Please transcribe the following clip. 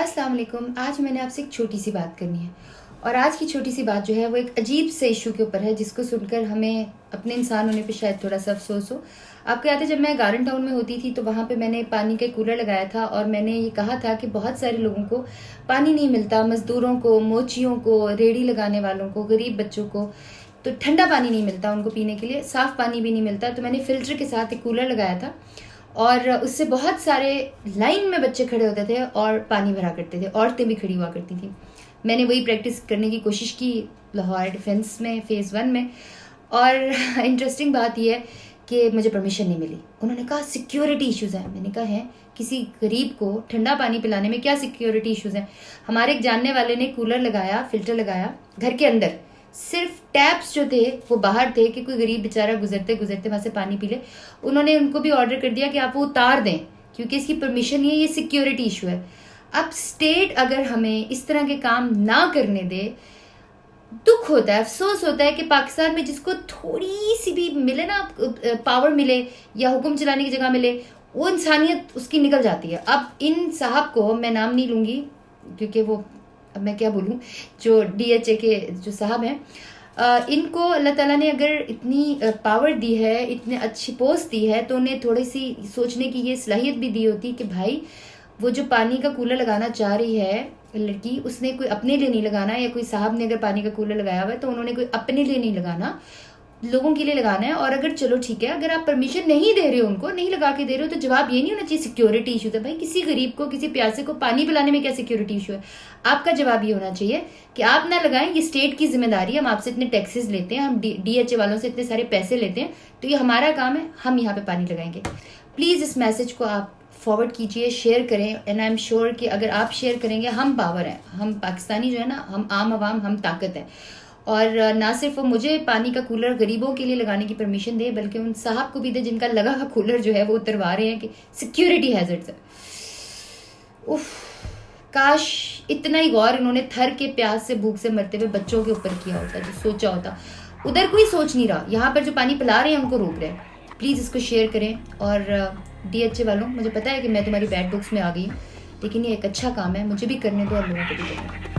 अस्सलाम वालेकुम। आज मैंने आपसे एक छोटी सी बात करनी है और आज की छोटी सी बात जो है वो एक अजीब से इशू के ऊपर है जिसको सुनकर हमें अपने इंसान होने पे शायद थोड़ा सा अफसोस हो। आपको याद है जब मैं गार्डन टाउन में होती थी तो वहाँ पे मैंने पानी का कूलर लगाया था और मैंने ये कहा था कि बहुत सारे लोगों को पानी नहीं मिलता, मजदूरों को, मोचियों को, रेड़ी लगाने वालों को, गरीब बच्चों को तो ठंडा पानी नहीं मिलता उनको पीने के लिए, साफ़ पानी भी नहीं मिलता। तो मैंने फ़िल्टर के साथ एक कूलर लगाया था और उससे बहुत सारे लाइन में बच्चे खड़े होते थे और पानी भरा करते थे, औरतें भी खड़ी हुआ करती थी। मैंने वही प्रैक्टिस करने की कोशिश की लाहौर डिफेंस में फ़ेज़ 1 में। और इंटरेस्टिंग बात यह है कि मुझे परमिशन नहीं मिली। उन्होंने कहा सिक्योरिटी इश्यूज़ हैं। मैंने कहा है किसी गरीब को ठंडा पानी पिलाने में क्या सिक्योरिटी इश्यूज़ हैं। हमारे एक जानने वाले ने कूलर लगाया, फ़िल्टर लगाया घर के अंदर, सिर्फ टैप्स जो थे वो बाहर थे कि कोई गरीब बेचारा गुजरते गुजरते वहां से पानी पी ले। उन्होंने उनको भी ऑर्डर कर दिया कि आप वो उतार दें क्योंकि इसकी परमिशन नहीं है, ये सिक्योरिटी इशू है। अब स्टेट अगर हमें इस तरह के काम ना करने दे, दुख होता है, अफसोस होता है कि पाकिस्तान में जिसको थोड़ी सी भी मिले ना पावर मिले या हुक्म चलाने की जगह मिले, वो इंसानियत उसकी निकल जाती है। अब इन साहब को मैं नाम नहीं लूंगी क्योंकि वो, अब मैं क्या बोलूँ, जो DHA के जो साहब हैं, इनको अल्लाह ताला ने अगर इतनी पावर दी है, इतने अच्छी पोस्ट दी है, तो उन्हें थोड़ी सी सोचने की ये सलाहियत भी दी होती कि भाई वो जो पानी का कूलर लगाना चाह रही है लड़की, उसने कोई अपने लिए नहीं लगाना, या कोई साहब ने अगर पानी का कूलर लगाया हुआ है तो उन्होंने कोई अपने लिए नहीं लगाना, लोगों के लिए लगाना है। और अगर चलो ठीक है, अगर आप परमिशन नहीं दे रहे हो, उनको नहीं लगा के दे रहे हो, तो जवाब ये नहीं होना चाहिए सिक्योरिटी इशू है। भाई किसी गरीब को, किसी प्यासे को पानी पिलाने में क्या सिक्योरिटी इशू है? आपका जवाब ये होना चाहिए कि आप ना लगाएं, ये स्टेट की जिम्मेदारी है, हम आपसे इतने टैक्सेस लेते हैं, हम DHA वालों से इतने सारे पैसे लेते हैं, तो ये हमारा काम है, हम यहाँ पे पानी लगाएंगे। प्लीज इस मैसेज को आप फॉरवर्ड कीजिए, शेयर करें। एंड आई एम श्योर कि अगर आप शेयर करेंगे, हम पावर है, हम पाकिस्तानी जो है ना, हम आम आवाम, हम ताकत है। और ना सिर्फ मुझे पानी का कूलर गरीबों के लिए लगाने की परमिशन दे, बल्कि उन साहब को भी दे जिनका लगा हुआ कूलर जो है वो उतरवा रहे हैं कि सिक्योरिटी हैजर्ड्स है। उफ, काश इतना ही गौर इन्होंने थर के प्यास से, भूख से मरते हुए बच्चों के ऊपर किया होता, जो सोचा होता। उधर कोई सोच नहीं रहा, यहाँ पर जो पानी पिला रहे हैं उनको रोक रहे हैं। प्लीज़ इसको शेयर करें। और DHA वालों, मुझे पता है कि मैं तुम्हारी बैड बुक्स में आ गई हूँ, लेकिन ये एक अच्छा काम है, मुझे भी करने दो और लोगों को भी करने दो।